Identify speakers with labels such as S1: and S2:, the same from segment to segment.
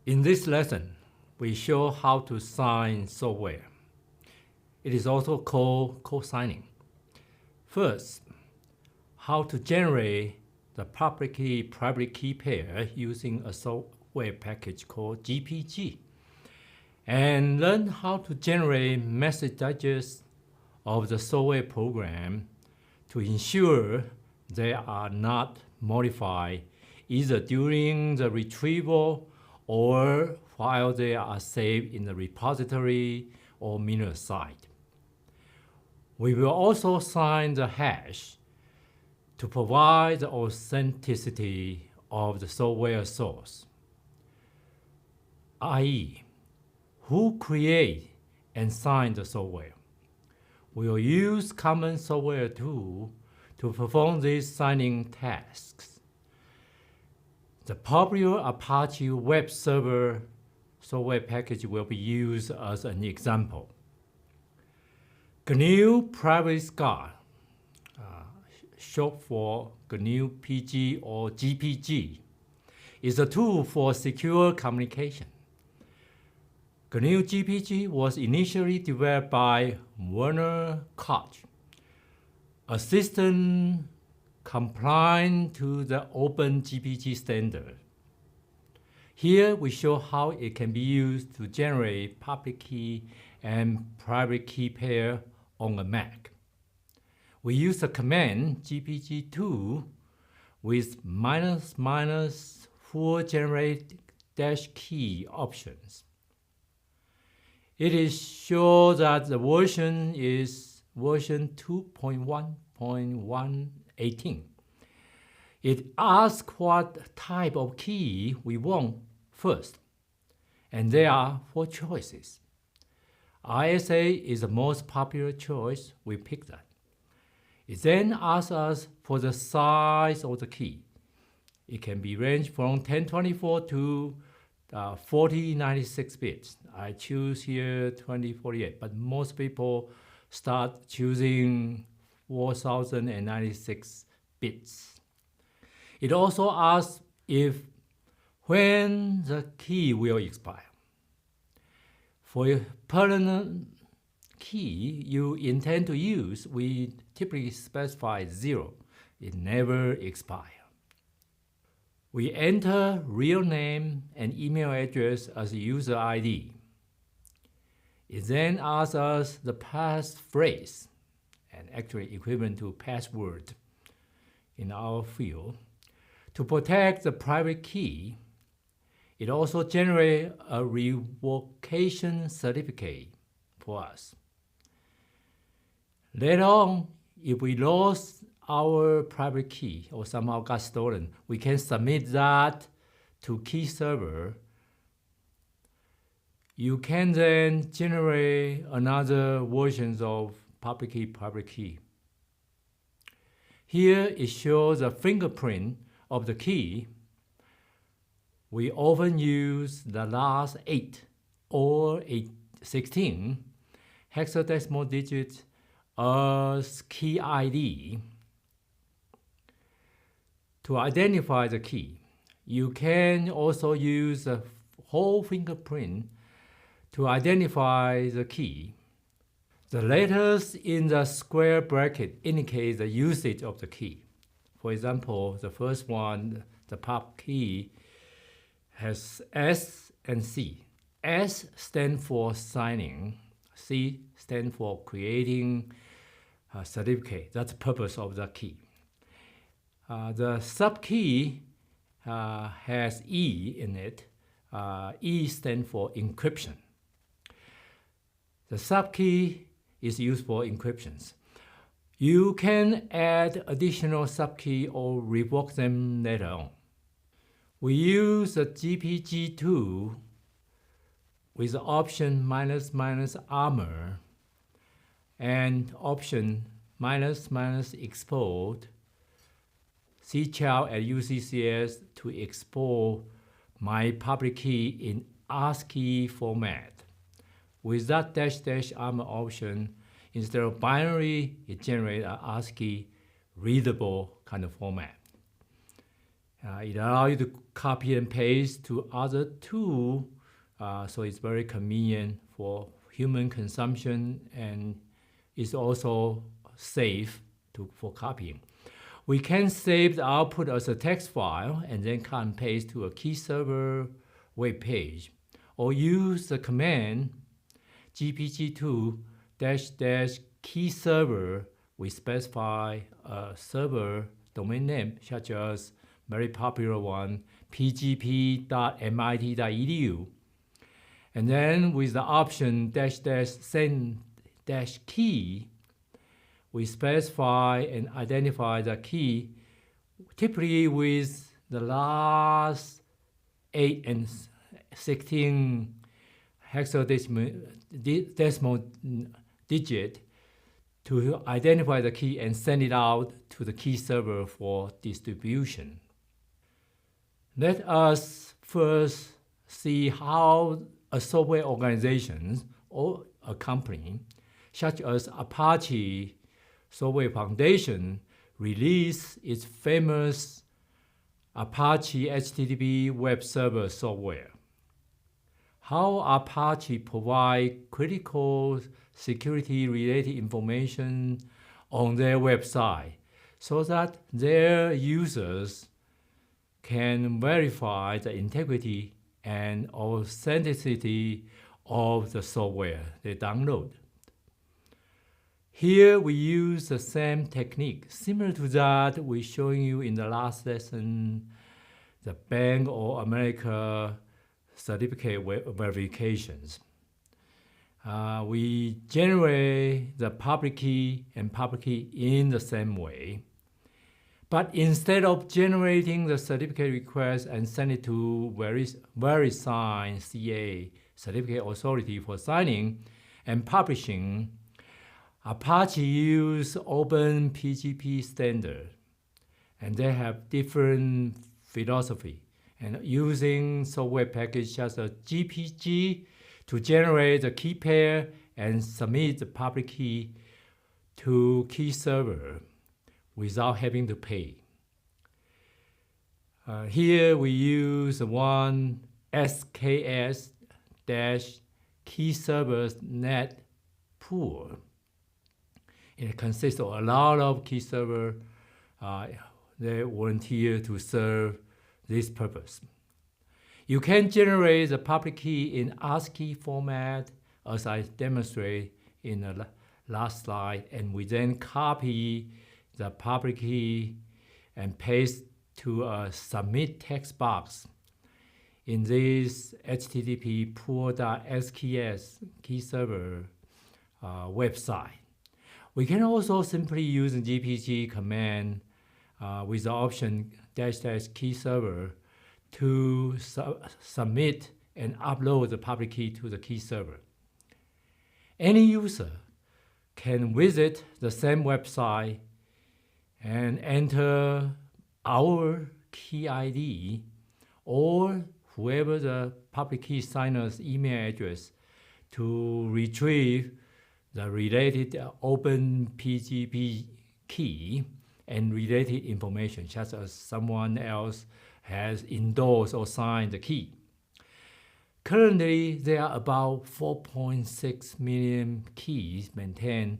S1: In this lesson, we show how to sign software. It is also called co-signing. First, how to generate the public key private key pair using a software package called GPG. And learn how to generate message digest of the software program to ensure they are not modified either during the retrieval or while they are saved in the repository or manual site. We will also sign the hash to provide the authenticity of the software source, i.e., who create and sign the software. We will use common software tools to perform these signing tasks. The popular Apache web server software package will be used as an example. GnuPG, short for GnuPG or GPG, is a tool for secure communication. GnuPG was initially developed by Werner Koch, a system compliant to the Open GPG standard. Here we show how it can be used to generate public key and private key pair on a Mac. We use the command GPG2 with full generate -key options. It is sure that the version is version 2.1.118. It asks what type of key we want first, and there are 4 choices. ISA is the most popular choice. We pick that. It then asks us for the size of the key. It can be ranged from 1024 to 4096 bits. I choose here 2048, but most people start choosing 4096 bits. It also asks when the key will expire. For a permanent key you intend to use, we typically specify 0. It never expires. We enter real name and email address as user ID. It then asks us the passphrase, and actually equivalent to password in our field. To protect the private key, it also generates a revocation certificate for us. Later on, if we lost our private key or somehow got stolen, we can submit that to key server. You can then generate another versions of public key, private key. Here it shows the fingerprint of the key. We often use the last 8 or 16 hexadecimal digits as key ID to identify the key. You can also use the whole fingerprint to identify the key. The letters in the square bracket indicate the usage of the key. For example, the first one, the pub key, has S and C. S stands for signing. C stands for creating a certificate. That's the purpose of the key. The subkey has E in it. E stands for encryption. The subkey is used for encryptions. You can add additional subkey or revoke them later on. We use the GPG tool with the option --armor and option --export cchild at UCCS to export my public key in ASCII format. With that --armor option, instead of binary, it generates an ASCII readable kind of format. It allows you to copy and paste to other tools, so it's very convenient for human consumption and it's also safe for copying. We can save the output as a text file and then cut and paste to a key server web page, or use the command GPG2 -- key server. We specify a server domain name such as very popular one, pgp.mit.edu. And then with the option -- send -key, we specify and identify the key, typically with the last 8 and 16 hexadecimal digit to identify the key and send it out to the key server for distribution. Let us first see how a software organization or a company, such as Apache Software Foundation, released its famous Apache HTTP web server software. How Apache provides critical security-related information on their website so that their users can verify the integrity and authenticity of the software they download. Here we use the same technique, similar to that we showing you in the last lesson, the Bank of America certificate verifications. We generate the public key and public key in the same way. But instead of generating the certificate request and send it to VeriSign CA, Certificate Authority for signing and publishing, Apache use OpenPGP standard, and they have different philosophy. And using software package such as GPG to generate the key pair and submit the public key to key server without having to pay. Here we use one SKS-key servers net pool. It consists of a lot of key servers. They volunteer to serve this purpose. You can generate the public key in ASCII format, as I demonstrate in the last slide, and we then copy the public key and paste to a submit text box in this HTTP pool.sks key server website. We can also simply use the GPG command with the option -- key server to submit and upload the public key to the key server. Any user can visit the same website and enter our key ID or whoever the public key signer's email address to retrieve the related OpenPGP key and related information, such as someone else has endorsed or signed the key. Currently, there are about 4.6 million keys maintained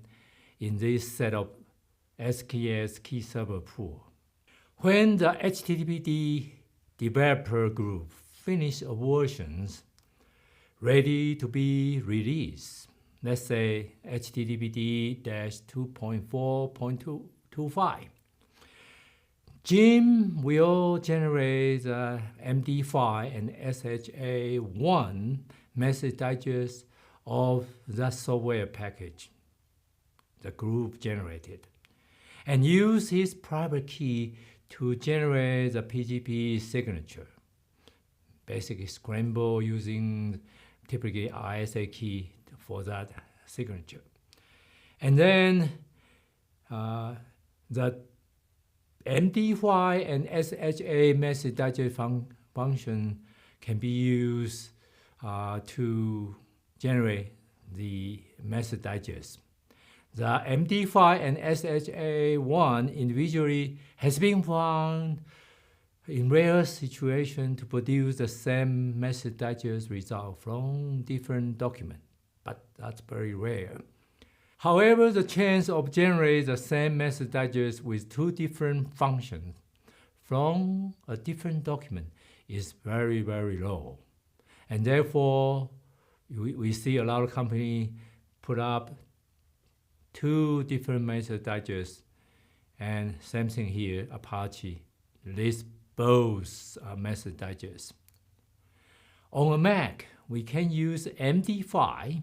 S1: in this set of SKS key server pool. When the HTTPD developer group finish a version ready to be released, let's say HTTPD-2.4.25, Jim will generate the MD5 and SHA1 message digest of that software package the group generated, and use his private key to generate the PGP signature. Basically scramble using typically ISA key for that signature. And then the MD5 and SHA message digest function can be used to generate the message digest. The MD5 and SHA1 individually has been found in rare situations to produce the same message digest result from different documents, but that's very rare. However, the chance of generating the same message digest with two different functions from a different document is very, very low. And therefore, we see a lot of companies put up two different message digests, and same thing here, Apache lists both message digests. On a Mac, we can use MD5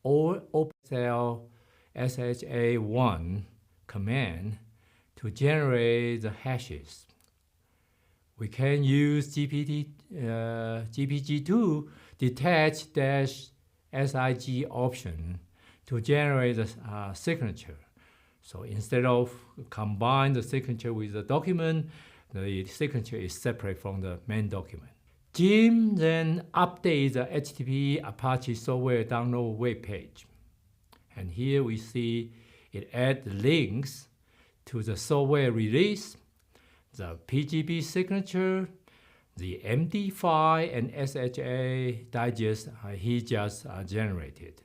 S1: or opensource SHA1 command to generate the hashes. We can use GPG2 detach -SIG option to generate the signature. So instead of combine the signature with the document, the signature is separate from the main document. Jim then updates the HTTP Apache software download web page. And here we see it adds links to the software release, the PGP signature, the MD5 and SHA digest he just generated.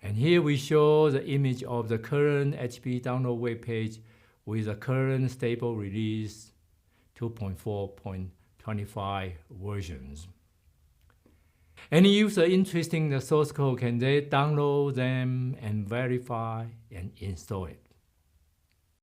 S1: And here we show the image of the current HTTP download web page with the current stable release 2.4.25 versions. Any user interested in the source code can they download them and verify and install it.